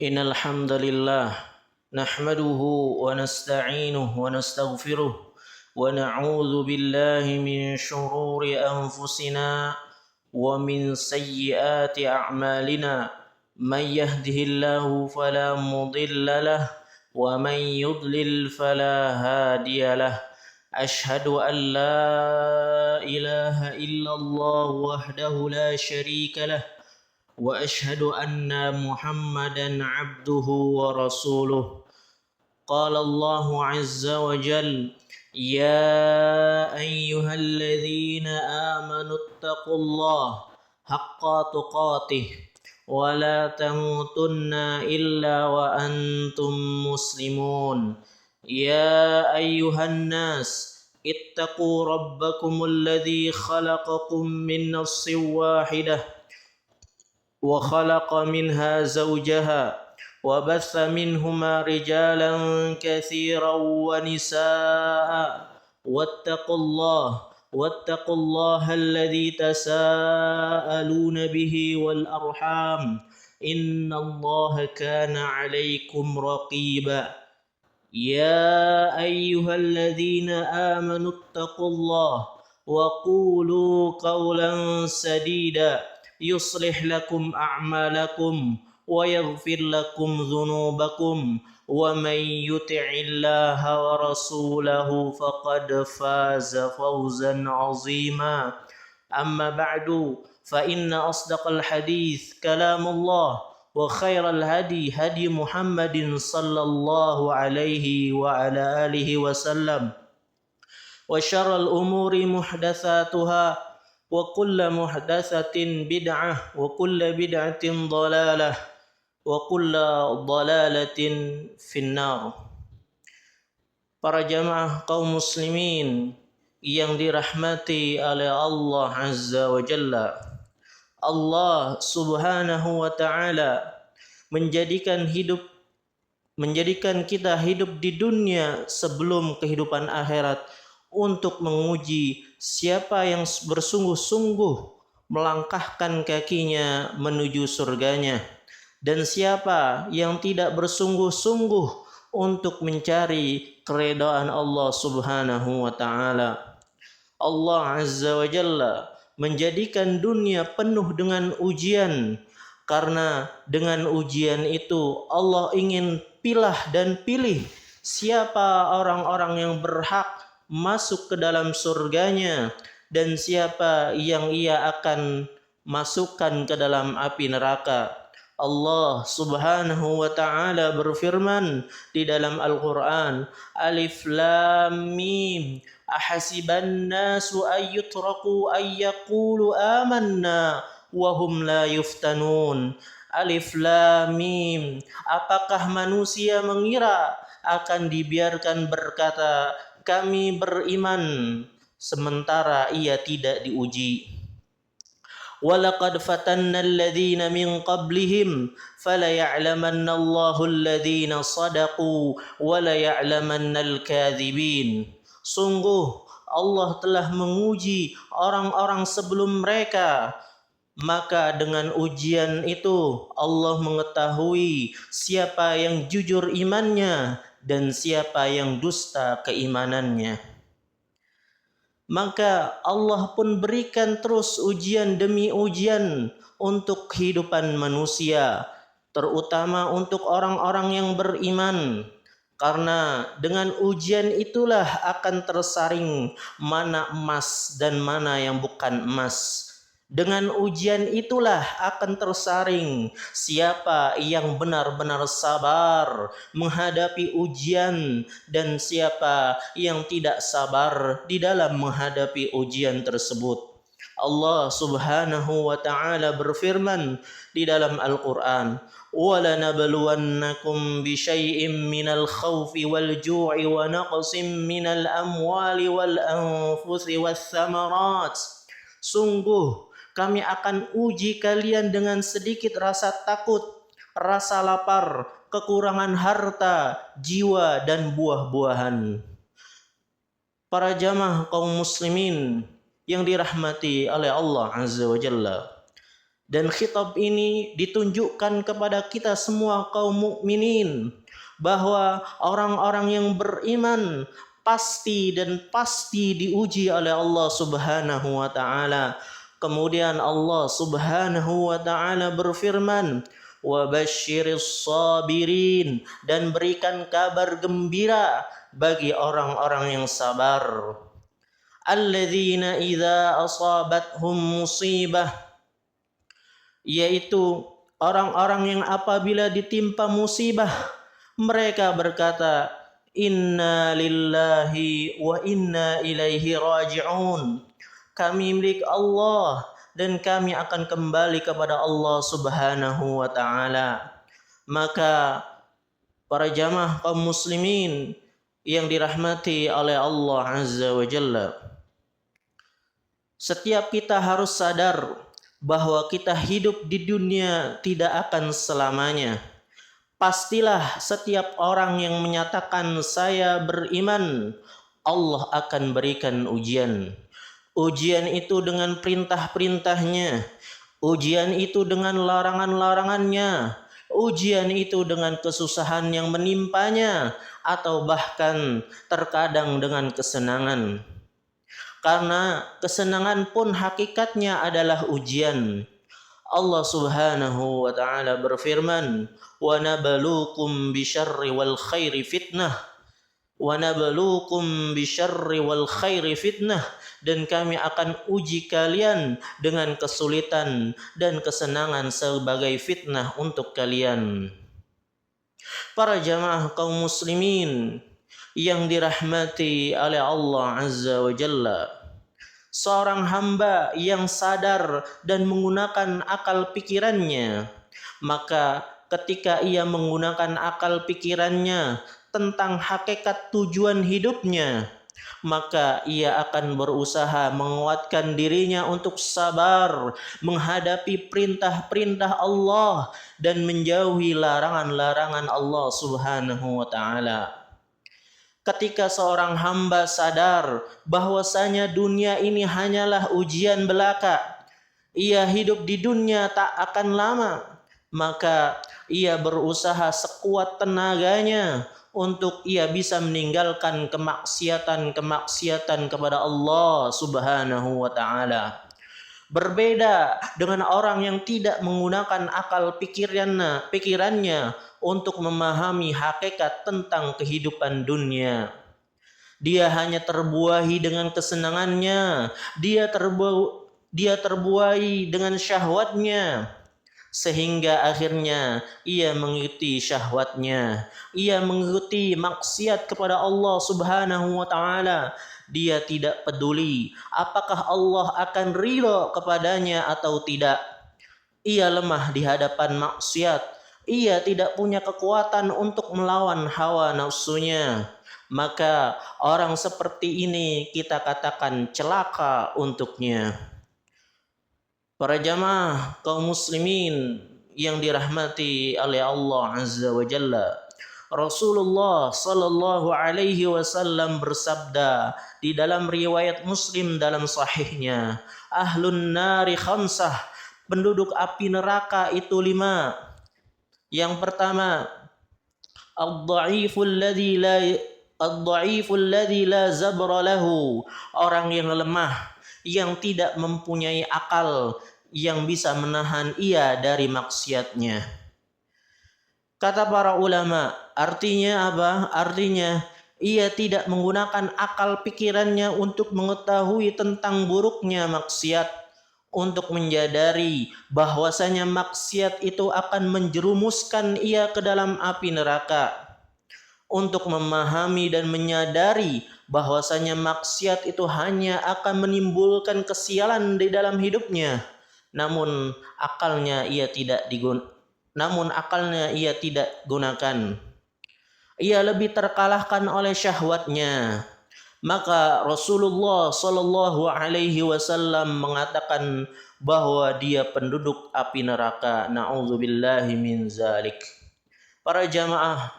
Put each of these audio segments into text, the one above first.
إن الحمد لله نحمده ونستعينه ونستغفره ونعوذ بالله من شرور أنفسنا ومن سيئات أعمالنا. من يهده الله فلا مضل له ومن يضلل فلا هادي له. أشهد أن لا إله إلا الله وحده لا شريك له وأشهد أن محمدا عبده ورسوله. قال الله عز وجل: يا أيها الذين آمنوا اتقوا الله حق تقاته ولا تموتن إلا وأنتم مسلمون. يا أيها الناس اتقوا ربكم الذي خلقكم من نفس واحدة وخلق منها زوجها وبث منهما رجالا كثيرا ونساء. واتقوا الله الذي تساءلون به والأرحام إن الله كان عليكم رقيبا. يا أيها الذين آمنوا اتقوا الله وقولوا قولا سديدا يصلح لكم أعمالكم ويغفر لكم ذنوبكم ومن يطع الله ورسوله فقد فاز فوزا عظيما. أما بعد فإن أصدق الحديث كلام الله وخير الهدي هدي محمد صلى الله عليه وعلى آله وسلم وشر الأمور محدثاتها وكل محدثة بدعة وكل بدعة ضلالة وكل ضلالة في النار. Para jamaah kaum muslimin yang dirahmati oleh Allah Azza wa Jalla. Allah Subhanahu wa taala menjadikan kita hidup di dunia sebelum kehidupan akhirat untuk menguji siapa yang bersungguh-sungguh melangkahkan kakinya menuju surganya dan siapa yang tidak bersungguh-sungguh untuk mencari keridhaan Allah Subhanahu wa taala. Allah Azza wa Jalla menjadikan dunia penuh dengan ujian, karena dengan ujian itu Allah ingin pilih siapa orang-orang yang berhak masuk ke dalam surganya dan siapa yang Ia akan masukkan ke dalam api neraka. Allah Subhanahu wa taala berfirman di dalam Al-Qur'an, Alif Lam Mim, ahasiban nasu ayyutraku ayyaqulu amanna wa hum la yuftanun. Alif Lam Mim, apakah manusia mengira akan dibiarkan berkata kami beriman sementara ia tidak diuji. Walaqad fatanna alladhina min qablihim falaya'lamanna Allahu alladhina sadaqu walaya'lamanna al-kadhibin. Sungguh Allah telah menguji orang-orang sebelum mereka, maka dengan ujian itu Allah mengetahui siapa yang jujur imannya dan siapa yang dusta keimanannya. Maka Allah pun berikan terus ujian demi ujian untuk kehidupan manusia, terutama untuk orang-orang yang beriman. Karena dengan ujian itulah akan tersaring mana emas dan mana yang bukan emas. Dengan ujian itulah akan tersaring siapa yang benar-benar sabar menghadapi ujian dan siapa yang tidak sabar di dalam menghadapi ujian tersebut. Allah Subhanahu wa taala berfirman di dalam Al-Qur'an, وَلَنَبْلُوَنَّكُمْ بِشَيْءٍ مِّنَ الْخَوْفِ وَالْجُوعِ وَنَقْصٍ مِّنَ الْأَمْوَالِ وَالْأَنفُسِ وَالثَّمَرَاتِ. Sungguh kami akan uji kalian dengan sedikit rasa takut, rasa lapar, kekurangan harta, jiwa, dan buah-buahan. Para jamaah kaum muslimin yang dirahmati oleh Allah Azza wa Jalla. Dan khitab ini ditunjukkan kepada kita semua kaum mukminin bahwa orang-orang yang beriman pasti diuji oleh Allah Subhanahu wa taala. Kemudian Allah Subhanahu wa taala berfirman, "Wa basyiris sabirin," dan berikan kabar gembira bagi orang-orang yang sabar. Alladzina idza asabathum musibah, yaitu orang-orang yang apabila ditimpa musibah mereka berkata, "Inna lillahi wa inna ilaihi raji'un." Kami milik Allah dan kami akan kembali kepada Allah Subhanahu wa taala. Maka para jamaah kaum muslimin yang dirahmati oleh Allah Azza wa Jalla, setiap kita harus sadar bahwa kita hidup di dunia tidak akan selamanya. Pastilah setiap orang yang menyatakan saya beriman, Allah akan berikan ujian. Ujian itu dengan perintah-perintahnya, ujian itu dengan larangan-larangannya, ujian itu dengan kesusahan yang menimpanya, atau bahkan terkadang dengan kesenangan. Karena kesenangan pun hakikatnya adalah ujian. Allah Subhanahu wa taala berfirman, "Wa nabluukum bisyarri wal khairi fitnah." Wa nabluukum bisyarri wal khairi fitnah, dan kami akan uji kalian dengan kesulitan dan kesenangan sebagai fitnah untuk kalian. Para jamaah kaum muslimin yang dirahmati oleh Allah Azza wa Jalla, seorang hamba yang sadar dan menggunakan akal pikirannya, maka ketika ia menggunakan akal pikirannya tentang hakikat tujuan hidupnya, maka ia akan berusaha menguatkan dirinya untuk sabar menghadapi perintah-perintah Allah dan menjauhi larangan-larangan Allah Subhanahu wa taala. Ketika seorang hamba sadar bahwasanya dunia ini hanyalah ujian belaka, ia hidup di dunia tak akan lama, maka ia berusaha sekuat tenaganya untuk ia bisa meninggalkan kemaksiatan kepada Allah Subhanahu wa taala. Berbeda dengan orang yang tidak menggunakan akal pikirannya untuk memahami hakikat tentang kehidupan dunia. Dia hanya terbuahi dengan kesenangannya, dia terbuahi dengan syahwatnya, sehingga akhirnya ia mengikuti syahwatnya, ia mengikuti maksiat kepada Allah Subhanahu wa taala. Dia tidak peduli apakah Allah akan ridha kepadanya atau tidak. Ia lemah di hadapan maksiat, ia tidak punya kekuatan untuk melawan hawa nafsunya. Maka orang seperti ini kita katakan celaka untuknya. Para jamaah kaum muslimin yang dirahmati oleh Allah Azza wa Jalla, Rasulullah sallallahu alaihi wasallam bersabda di dalam riwayat Muslim dalam sahihnya, "Ahlun nari khamsah," penduduk api neraka itu 5. Yang pertama, ad-dha'iful ladzi la zabra lahu, orang yang lemah, yang tidak mempunyai akal yang bisa menahan ia dari maksiatnya. Kata para ulama, artinya apa? Artinya ia tidak menggunakan akal pikirannya untuk mengetahui tentang buruknya maksiat, untuk menyadari bahwasanya maksiat itu akan menjerumuskan ia ke dalam api neraka, untuk memahami dan menyadari bahwasanya maksiat itu hanya akan menimbulkan kesialan di dalam hidupnya, namun akalnya ia tidak gunakan. Ia lebih terkalahkan oleh syahwatnya. Maka Rasulullah sallallahu alaihi wasallam mengatakan bahwa dia penduduk api neraka. Na'udzubillahi min zalik. Para jamaah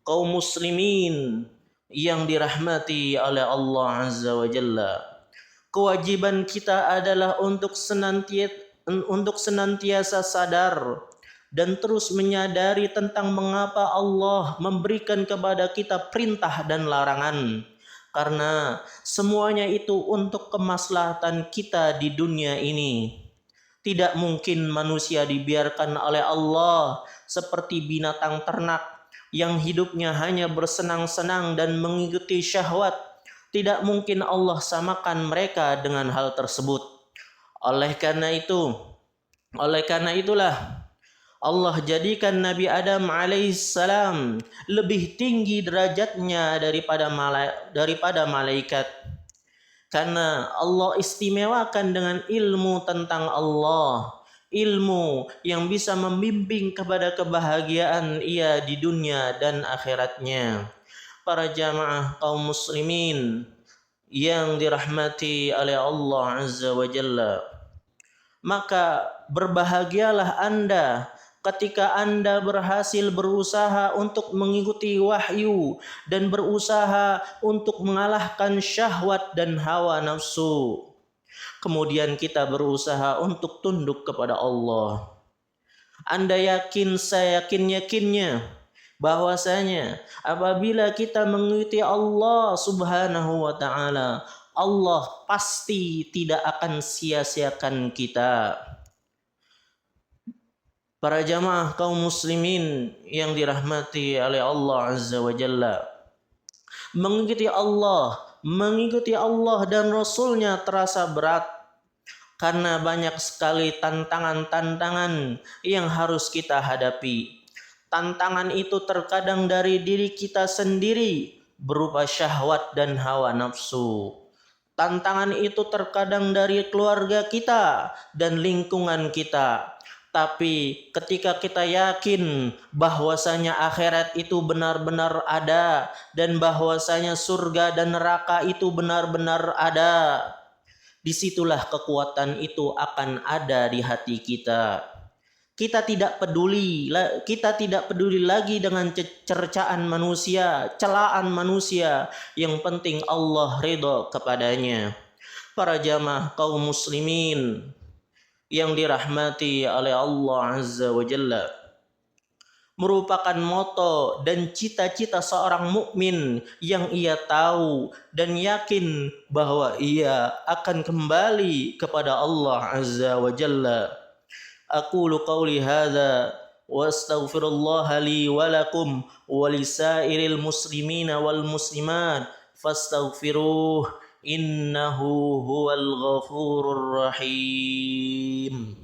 kaum muslimin yang dirahmati oleh Allah Azza wa Jalla, kewajiban kita adalah untuk untuk senantiasa sadar dan terus menyadari tentang mengapa Allah memberikan kepada kita perintah dan larangan. Karena semuanya itu untuk kemaslahatan kita di dunia ini. Tidak mungkin manusia dibiarkan oleh Allah seperti binatang ternak yang hidupnya hanya bersenang-senang dan mengikuti syahwat. Tidak mungkin Allah samakan mereka dengan hal tersebut. Oleh karena itulah Allah jadikan Nabi Adam alaihissalam lebih tinggi derajatnya daripada malaikat. Karena Allah istimewakan dengan ilmu tentang Allah, ilmu yang bisa membimbing kepada kebahagiaan ia di dunia dan akhiratnya. Para jamaah kaum muslimin yang dirahmati oleh Allah Azza wa Jalla, maka berbahagialah Anda ketika Anda berhasil berusaha untuk mengikuti wahyu dan berusaha untuk mengalahkan syahwat dan hawa nafsu. Kemudian kita berusaha untuk tunduk kepada Allah. Anda yakin, saya yakinnya bahwasanya apabila kita mengikuti Allah Subhanahu wa taala, Allah pasti tidak akan sia-siakan kita. Para jamaah kaum muslimin yang dirahmati oleh Allah Azza wa Jalla, mengikuti Allah dan Rasulnya terasa berat karena banyak sekali tantangan-tantangan yang harus kita hadapi. Tantangan itu terkadang dari diri kita sendiri berupa syahwat dan hawa nafsu. Tantangan itu terkadang dari keluarga kita dan lingkungan kita. Tapi ketika kita yakin bahwasanya akhirat itu benar-benar ada dan bahwasanya surga dan neraka itu benar-benar ada, disitulah kekuatan itu akan ada di hati kita. Kita tidak peduli lagi dengan cercaan manusia, celaan manusia. Yang penting Allah ridha kepadanya. Para jamaah kaum muslimin yang dirahmati oleh Allah Azza wa Jalla, merupakan moto dan cita-cita seorang mukmin yang ia tahu dan yakin bahwa ia akan kembali kepada Allah Azza wa Jalla. Aqulu qawli hadza wa astaghfirullah li wa lakum wa lisairil muslimina wal muslimat fastaghfiruh innahu huwal ghafurur rahim.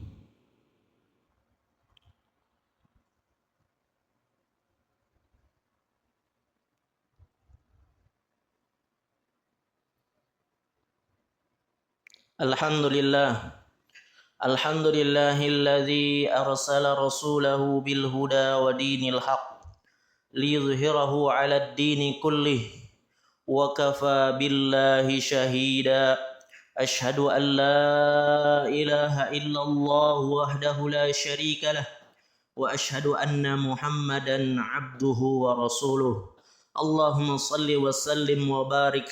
Alhamdulillahilladzi arsala rasulahu bil huda wa dinil haq liyudhhirahu 'alad dini kullih wa kafa billahi shahida. Ashhadu an la ilaha illallah wahdahu la syarika lah wa ashhadu anna Muhammadan 'abduhu wa rasuluh. Allahumma salli wa sallim wa barik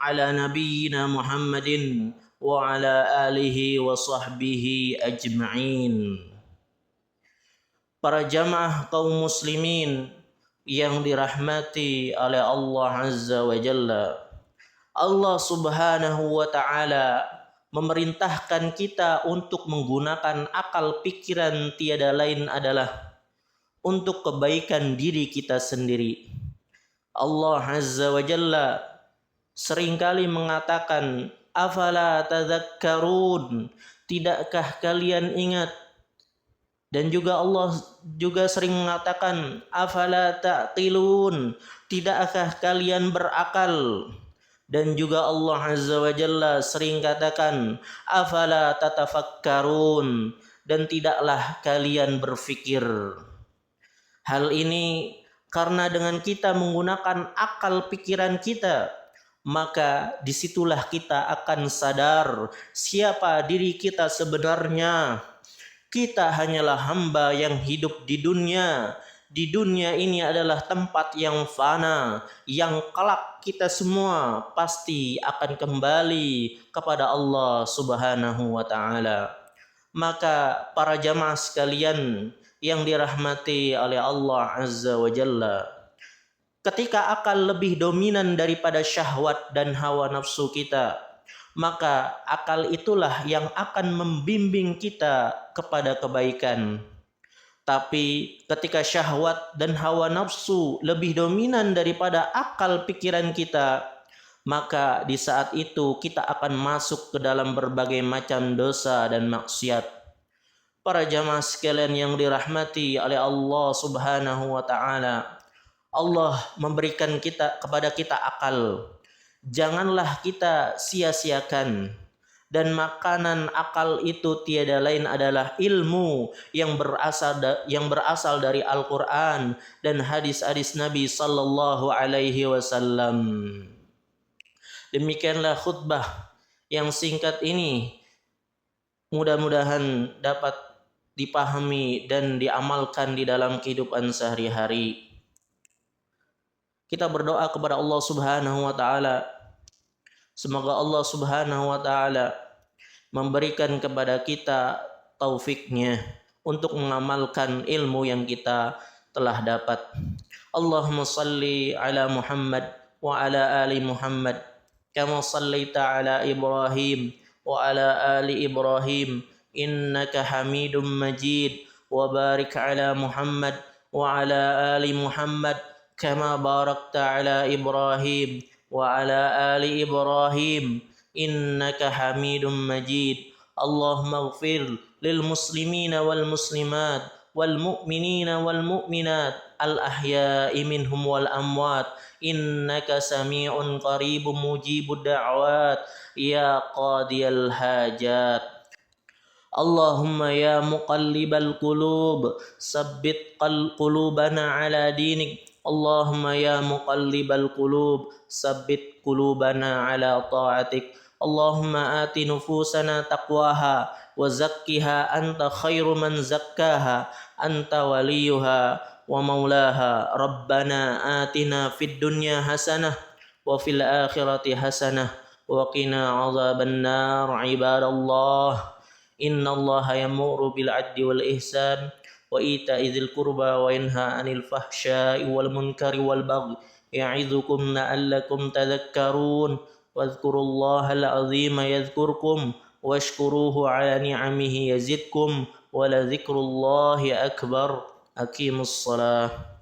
ala nabiyyina Muhammadin wa ala alihi wa sahbihi ajma'in. Para jamaah kaum muslimin yang dirahmati oleh Allah Azza wa Jalla, Allah Subhanahu wa taala memerintahkan kita untuk menggunakan akal pikiran tiada lain adalah untuk kebaikan diri kita sendiri. Allah Azza wa Jalla seringkali mengatakan, afala tadzakkarun, tidakkah kalian ingat? Dan juga Allah juga sering mengatakan, afala ta'qilun, tidakkah kalian berakal? Dan juga Allah Azza wa Jalla sering katakan, afala tatafakkarun, dan tidaklah kalian berfikir. Hal ini karena dengan kita menggunakan akal pikiran kita, maka disitulah kita akan sadar siapa diri kita sebenarnya. Kita hanyalah hamba yang hidup di dunia. Di dunia ini adalah tempat yang fana, yang kelak kita semua pasti akan kembali kepada Allah Subhanahu wa taala. Maka para jamaah sekalian yang dirahmati oleh Allah Azza wa Jalla, ketika akal lebih dominan daripada syahwat dan hawa nafsu kita, maka akal itulah yang akan membimbing kita kepada kebaikan. Tapi ketika syahwat dan hawa nafsu lebih dominan daripada akal pikiran kita, maka di saat itu kita akan masuk ke dalam berbagai macam dosa dan maksiat. Para jamaah sekalian yang dirahmati oleh Allah Subhanahu wa taala, Allah memberikan kepada kita akal. Janganlah kita sia-siakan. Dan makanan akal itu tiada lain adalah ilmu yang berasal dari Al-Qur'an dan hadis-hadis Nabi sallallahu alaihi wasallam. Demikianlah khutbah yang singkat ini, mudah-mudahan dapat dipahami dan diamalkan di dalam kehidupan sehari-hari. Kita berdoa kepada Allah Subhanahu wa taala, semoga Allah Subhanahu wa taala memberikan kepada kita taufiknya untuk mengamalkan ilmu yang kita telah dapat. Allahumma salli ala Muhammad wa ala ali Muhammad kama sallaita ala Ibrahim wa ala ali Ibrahim innaka Hamidum Majid, wa barik ala Muhammad wa ala ali Muhammad kama barakta ala Ibrahim wa ala ali Ibrahim innaka Hamidum Majid. Allahumma ighfir lil muslimina wal muslimat wal mu'minina wal mu'minat al ahya'i minhum wal amwat innaka sami'un qaribun mujibud da'wat ya qadiyal hajat. Allahumma ya muqallibal qulub sabbit qulubana ala dinik. Allahumma ya muqallibal qulub sabbit qulubana ala ta'atik. Allahumma ati nufusana taqwaha wa zakkiha anta khairu man zakkaha anta waliyuha wa maulaha. Rabbana atina fid dunya hasanah wa fil akhirati hasanah wa qina azaban nar. Ibadallah, innallaha ya'muru bil 'adli wal ihsan wa ita'i dzil qurba wa yanha 'anil fahsya'i wal munkari wal baghi ya'idzukum la'allakum tadhakkarun. Wadhkurullaha al-'azima yadhkurkum washkuruhu 'ala ni'amihi yazidkum wa la dzikrullahi akbar. Aqimus shalah.